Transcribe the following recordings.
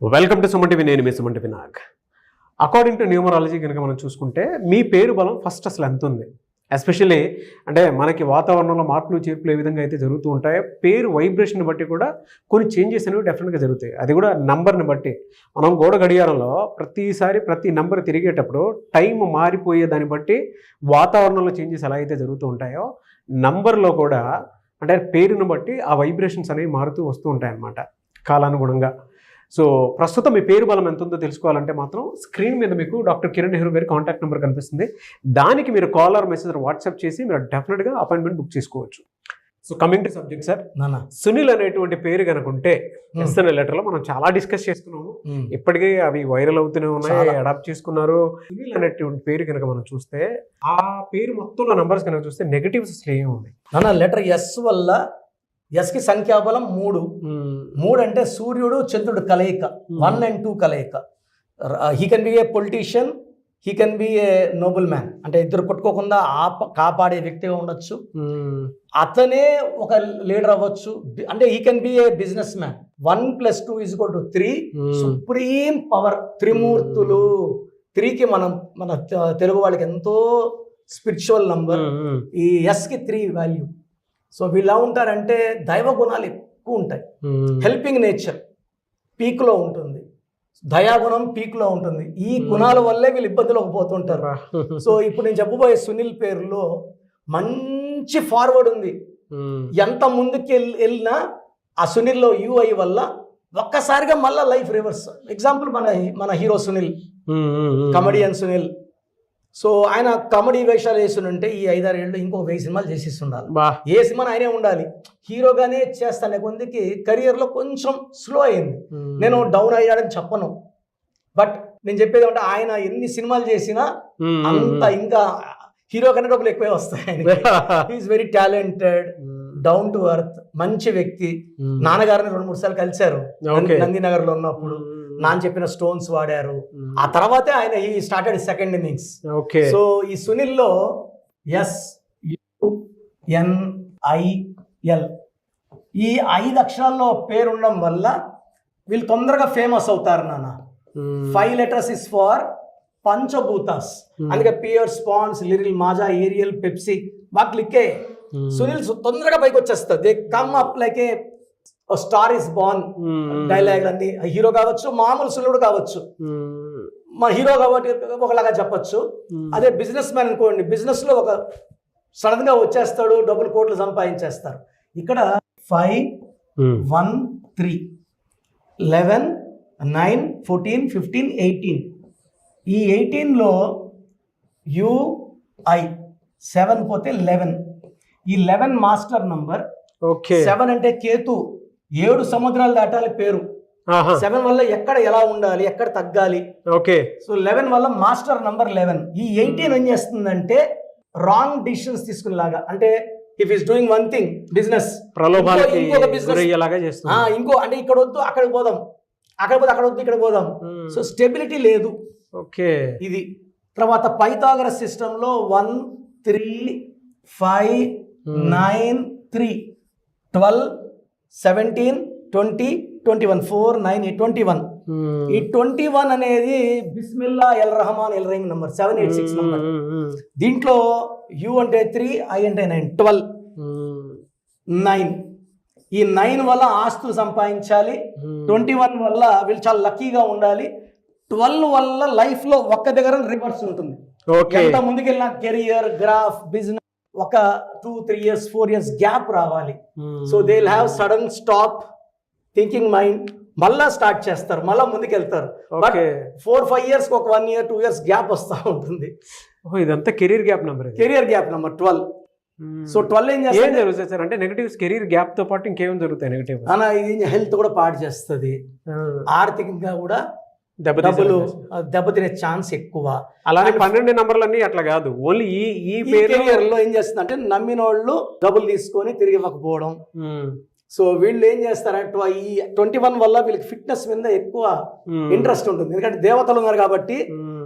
Welcome to Suman TV. నేను మీ Suman TV Nag. According to numerology కనుక మనం చూసుకుంటే మీ పేరు బలం ఫస్ట్ అసలు ఎంత ఉంది, ఎస్పెషల్లీ అంటే మనకి వాతావరణంలో మార్పులు చేర్పులు ఏ విధంగా అయితే జరుగుతూ ఉంటాయో పేరు వైబ్రేషన్ బట్టి కూడా కొన్ని చేంజెస్ అనేవి డెఫినెట్గా జరుగుతాయి. అది కూడా నంబర్ని బట్టి. మనం గోడ గడియారంలో ప్రతిసారి ప్రతి నంబర్ తిరిగేటప్పుడు టైం మారిపోయే దాన్ని బట్టి వాతావరణంలో చేంజెస్ ఎలా అయితే జరుగుతూ ఉంటాయో నంబర్లో కూడా అంటే పేరును బట్టి ఆ వైబ్రేషన్స్ అనేవి మారుతూ వస్తూ ఉంటాయి అన్నమాట కాలానుగుణంగా. సో ప్రస్తుతం మీ పేరు బలం ఎంత ఉందో తెలుసుకోవాలంటే మాత్రం స్క్రీన్ మీద మీకు డాక్టర్ కిరణ్ నెహ్రూ గారి కాంటాక్ట్ నెంబర్ కనిపిస్తుంది. దానికి మీరు కాల్ ఆర్ మెసేజ్ వాట్సాప్ చేసి మీరు డెఫినెట్గా అపాయింట్మెంట్ బుక్ చేసుకోవచ్చు. So coming to subject sir, Sunil అనేటువంటి పేరు కనుకుంటే ఎస్ఎన్ఎల్ లెటర్లో మనం చాలా డిస్కస్ చేసుకున్నాము. ఇప్పటికే అవి వైరల్ అవుతూనే ఉన్నాయి, అడాప్ట్ చేసుకున్నారు. సునీల్ అనేటువంటి పేరు కనుక మనం చూస్తే ఆ పేరు మొత్తంలో నంబర్స్ కనుక చూస్తే నెగటివ్స్ అసలు ఏమి ఉంది లెటర్ ఎస్ వల్ల ఎస్కి సంఖ్యాబలం 3 అంటే సూర్యుడు చంద్రుడు కలయిక, 1 and 2 కలయిక. He can be A politician, he can be A noble man, అంటే ఇద్దరు కొట్టుకోకుండా కాపాడే వ్యక్తిగా ఉండొచ్చు. అతనే ఒక లీడర్ అవ్వచ్చు, అంటే he can be a businessman. 1 + 2 = 3. Supreme power, త్రిమూర్తులు. 3కి మన తెలుగు వాళ్ళకి ఎంతో స్పిరిచువల్ నంబర్. ఈ ఎస్కి 3 వాల్యూ. సో వీళ్ళు ఎలా ఉంటారంటే దైవ గుణాలు ఎక్కువ ఉంటాయి. హెల్పింగ్ నేచర్ పీక్లో ఉంటుంది, దయాగుణం పీక్లో ఉంటుంది. ఈ గుణాల వల్లే వీళ్ళు ఇబ్బందులకు పోతుంటారు. సో ఇప్పుడు నేను చెప్పబోయే సునీల్ పేరులో మంచి ఫార్వర్డ్ ఉంది. ఎంత ముందుకు వెళ్ళినా ఆ సునీల్లో యూఐ వల్ల ఒక్కసారిగా మళ్ళీ లైఫ్ రివర్స్. ఎగ్జాంపుల్ మన hero Sunil, comedian Sunil. So ఆయన కామెడీ వేషాలు వేస్తుంటే ఈ 5-6 ఏళ్ళు ఇంకో 1000 సినిమాలు చేసేస్తుండాలి. ఏ సినిమాని ఆయనే ఉండాలి, హీరోగానే చేస్తానే కొందికి కెరియర్లో కొంచెం స్లో అయింది. నేను డౌన్ అయ్యాడని చెప్పను, బట్ నేను చెప్పేది అంటే ఆయన ఎన్ని సినిమాలు చేసినా అంత ఇంకా హీరో కన్నా డబ్బులు ఎక్కువే వస్తాయి ఆయనకి. He's very talented, down to earth, మంచి వ్యక్తి. నాన్నగారిని 2-3 సార్లు కలిశారు నందినగర్ లో ఉన్నప్పుడు. నాన్న చెప్పిన స్టోన్స్ వాడారు. ఆ తర్వాతే ఆయన ఈ స్టార్టెడ్ సెకండ్ ఇన్నింగ్స్. సో ఈ సునీల్ లో SUNIL ఈ 5 అక్షరాల్లో పేరు ఉండడం వల్ల వీళ్ళు తొందరగా ఫేమస్ అవుతారు నాన్న. 5 letters ఇస్ ఫార్ పంచభూతాస్. అందుకే పియర్, స్పాన్స్, లిరిల్, మాజా, ఏరియల్, పెప్సీ బాగా క్లిక్కే. సునీల్ తొందరగా పైకి వచ్చేస్తారు. They come up like a star is born. Dialogue అన్ని హీరో కావచ్చు, మామూలు సులువుడు కావచ్చు. మా హీరో కాబట్టి ఒకలాగా చెప్పచ్చు. అదే బిజినెస్ మ్యాన్ అనుకోండి, బిజినెస్ లో ఒక సడన్ గా వచ్చేస్తాడు, డబ్బులు కోట్లు సంపాదించేస్తారు. ఇక్కడ 5, 1, 3, 11, 9, 14, 15, 18. ఈ 18లో UI 7 పోతే 11. ఈ 11 మాస్టర్ నంబర్. 7 అంటే కేతు, 7 సముద్రాలు దాటాలి పేరు. 7 వల్ల ఎక్కడ ఎలా ఉండాలి, ఎక్కడ తగ్గాలి. సో 11 వల్ల మాస్టర్ నంబర్ 11. ఈ 18 ఏం చేస్తుందంటే రాంగ్ డిసిషన్స్ తీసుకునేలాగా. అంటే if is doing one thing business, ఇంకొక బిజినెస్ ఇంకో అంటే ఇక్కడ వద్దు అక్కడికి పోదాం, అక్కడ పోతే అక్కడ వద్దు ఇక్కడ పోదాం. సో స్టెబిలిటీ లేదు. ఇది తర్వాత పైథాగరస్ సిస్టమ్ లో 1, 3, 5, 9, 3, 12, 17, 20, 21, 4, 9, 21. ఈ 21 అనేది Bismillah L Rahman L Rahim number, 786 number. దీంట్లో యు అంటే 3, ఐ అంటే 9, 12, 9. ఈ 9 వల్ల ఆస్తులు సంపాదించాలి. 21 వల్ల వీళ్ళు చాలా లక్కీగా ఉండాలి. 12 వల్ల లైఫ్ లో ఒక్క దగ్గర రివర్స్ ఉంటుంది. ఎంత ముందుకెళ్ళినా కెరియర్, గ్రాఫ్, బిజినెస్ ఒక 2-3 years 4 years గ్యాప్ రావాలి. So they will have sudden stop thinking mind, మళ్ళా స్టార్ట్ చేస్తారు, మళ్ళా ముందుకెళ్తారు. బట్ 4-5 years ఒక 1 year 2 years గ్యాప్ వస్తూ ఉంటుంది. ఇదంతా కెరీర్ గ్యాప్ నెంబర్. 12. సో 12 ఏం జరుగుతుంది సార్ అంటే నెగటివ్స్ కెరీర్ గ్యాప్ తో పాటు ఇంకేం జరుగుతాయి నెగటివ్? ఇది హెల్త్ కూడా పాడు చేస్తుంది, ఆర్థికంగా కూడా దెబ్బతినే ఛాన్స్ ఎక్కువ. అలానే 12 నంబర్లన్నీ అట్లా కాదు, ఓన్లీ ఈ పేరులో ఏం చేస్తుంది అంటే నమ్మిన వాళ్ళు డబ్బులు తీసుకొని తిరిగి ఇవ్వకపోవడం. సో వీళ్ళు ఏం చేస్తారంటే ఈ 21 వల్ల వీళ్ళకి ఫిట్నెస్ మీద ఎక్కువ ఇంట్రెస్ట్ ఉంటుంది. ఎందుకంటే దేవతలు ఉన్నారు కాబట్టి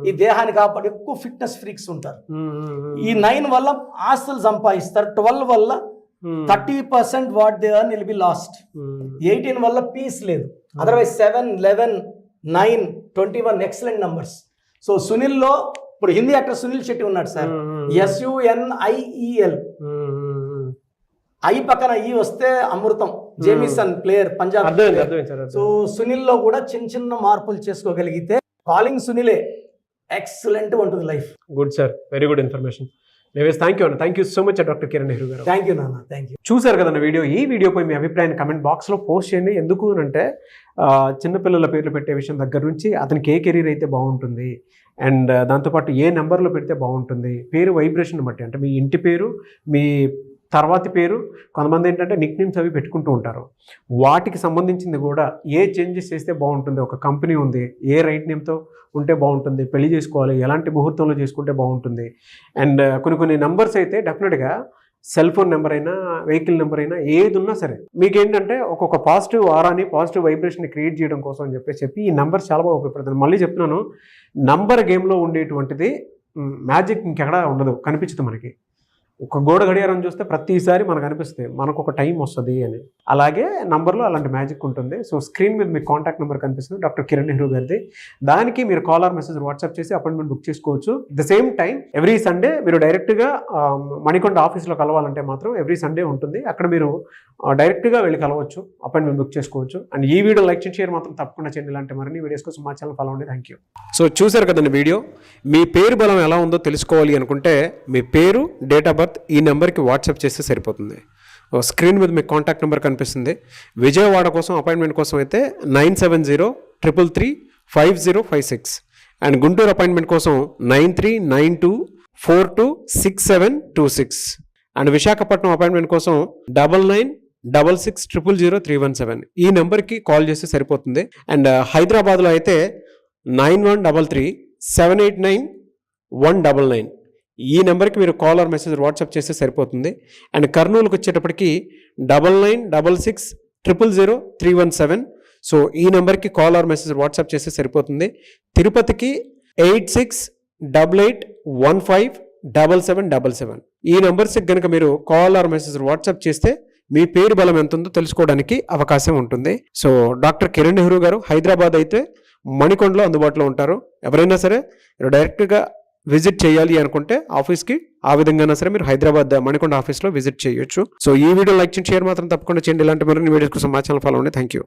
ఈ దేహాన్ని కాబట్టి ఎక్కువ ఫిట్నెస్ ఫ్రీక్స్ ఉంటారు. ఈ 9 వల్ల ఆస్తులు సంపాదిస్తారు. 12 వల్ల 30% what they earn will be last. 18 వల్ల పీస్ లేదు. Otherwise 7, 11 9, 21 excellent numbers. సో సునీల్లో ఇప్పుడు హిందీ యాక్టర్ సునీల్ శెట్టి ఉన్నాడు సార్, SUNIEL, ఐ పక్కన ఈ వస్తే అమృతం, జేమిసన్ ప్లేయర్ పంజాబ్. సో సునీల్లో కూడా చిన్న చిన్న మార్పులు చేసుకోగలిగితే కాలింగ్ సునీలే ఎక్సలెంట్ ఉంటుంది life. Good sir, very good information. Thank you అన్న, thank you so much doctor Kiran Nehru garu. Thank you నాన్న, థ్యాంక్ యూ. చూసారు కదన్న వీడియో. ఈ వీడియోపై మీ అభిప్రాయాన్ని కమెంట్ బాక్స్లో పోస్ట్ చేయండి. ఎందుకు అంటే చిన్నపిల్లల పేర్లు పెట్టే విషయం దగ్గర నుంచి అతనికి ఏ కెరీర్ అయితే బాగుంటుంది, అండ్ దాంతోపాటు ఏ నెంబర్లో పెడితే బాగుంటుంది, పేరు వైబ్రేషన్ బట్టి, అంటే మీ ఇంటి పేరు, మీ తర్వాతి పేరు, కొంతమంది ఏంటంటే నిక్ నేమ్స్ అవి పెట్టుకుంటూ ఉంటారు, వాటికి సంబంధించింది కూడా ఏ చేంజెస్ చేస్తే బాగుంటుంది, ఒక కంపెనీ ఉంది, ఏ రైట్ నేమ్తో ఉంటే బాగుంటుంది, పెళ్లి చేసుకోవాలి, ఎలాంటి ముహూర్తంలో చేసుకుంటే బాగుంటుంది, అండ్ కొన్ని నెంబర్స్ అయితే డెఫినెట్గా సెల్ ఫోన్ నెంబర్ అయినా వెహికల్ నెంబర్ అయినా ఏది ఉన్నా సరే మీకేంటంటే ఒక్కొక్క పాజిటివ్ ఆరాని పాజిటివ్ వైబ్రేషన్ క్రియేట్ చేయడం కోసం అని చెప్పి ఈ నెంబర్స్ చాలా బాగా ఉపయోగపడుతుంది. మళ్ళీ చెప్తున్నాను, నంబర్ గేమ్లో ఉండేటువంటిది మ్యాజిక్ ఇంకెక్కడా ఉండదు, కనిపించదు మనకి. ఒక గోడ గడియారం చూస్తే ప్రతిసారి మనకు అనిపిస్తుంది మనకు ఒక టైం వస్తుంది అని. అలాగే నంబర్లో అలాంటి మ్యాజిక్ ఉంటుంది. సో స్క్రీన్ మీద మీకు కాంటాక్ట్ నెంబర్ కనిపిస్తుంది డాక్టర్ కిరణ్ నెహ్రూ గారిది. దానికి మీరు కాల్ ఆర్ మెసేజ్ వాట్సాప్ చేసి అపాయింట్మెంట్ బుక్ చేసుకోవచ్చు. The same time every Sunday మీరు డైరెక్ట్గా మణికొండ ఆఫీస్లో కలవాలంటే మాత్రం ఎవ్రీ సండే ఉంటుంది, అక్కడ మీరు డైరెక్ట్గా వెళ్ళి కలవచ్చు, అపాయింట్మెంట్ బుక్ చేసుకోవచ్చు. అండ్ ఈ వీడియో లైక్ చేసి షేర్ మాత్రం తప్పకుండా చేయండి. ఇలాంటి మరిన్ని వీడియోస్ కోసం మా ఛానల్ ఫాలో అవ్వండి. Thank you. సో చూసారు కదండి వీడియో. మీ పేరు బలం ఎలా ఉందో తెలుసుకోవాలి అనుకుంటే మీ పేరు, డేట్ ఆఫ్ బర్త్ ఈ నెంబర్కి వాట్సాప్ చేస్తే సరిపోతుంది. స్క్రీన్ మీద మీకు కాంటాక్ట్ నెంబర్ కనిపిస్తుంది. విజయవాడ కోసం అపాయింట్మెంట్ కోసం అయితే 9703335056 అండ్ గుంటూరు అపాయింట్మెంట్ కోసం 9392426726 అండ్ విశాఖపట్నం అపాయింట్మెంట్ కోసం 9966600317 ఈ నెంబర్కి కాల్ చేస్తే సరిపోతుంది. అండ్ హైదరాబాద్లో అయితే 9133789199 ఈ నెంబర్కి మీరు కాల్ ఆర్ మెసేజ్ వాట్సాప్ చేస్తే సరిపోతుంది. అండ్ కర్నూలుకి వచ్చేటప్పటికి 9966000317 సో ఈ నెంబర్కి కాల్ ఆర్ మెసేజ్ వాట్సాప్ చేస్తే సరిపోతుంది. తిరుపతికి 8688157777 ఈ నెంబర్స్కి కనుక మీరు కాల్ ఆర్ మెసేజ్ వాట్సాప్ చేస్తే మీ పేరు బలం ఎంత ఉందో తెలుసుకోవడానికి అవకాశం ఉంటుంది. సో డాక్టర్ కిరణ్ నెహ్రూ గారు హైదరాబాద్ అయితే మణికొండలో అందుబాటులో ఉంటారు. ఎవరైనా సరే డైరెక్ట్గా విజిట్ చేయాలి అనుకుంటే ఆఫీస్కి ఆ విధంగా సరే మీరు హైదరాబాద్ మణికొండ ఆఫీస్లో విజిట్ చేయొచ్చు. సో ఈ వీడియో లైక్ చేయండి, షేర్ మాత్రం తప్పకుండా చేయండి. ఇలాంటి మరిన్ని వీడియోస్ కోసం మా ఛానల్ ఫాలో అవ్వండి. Thank you.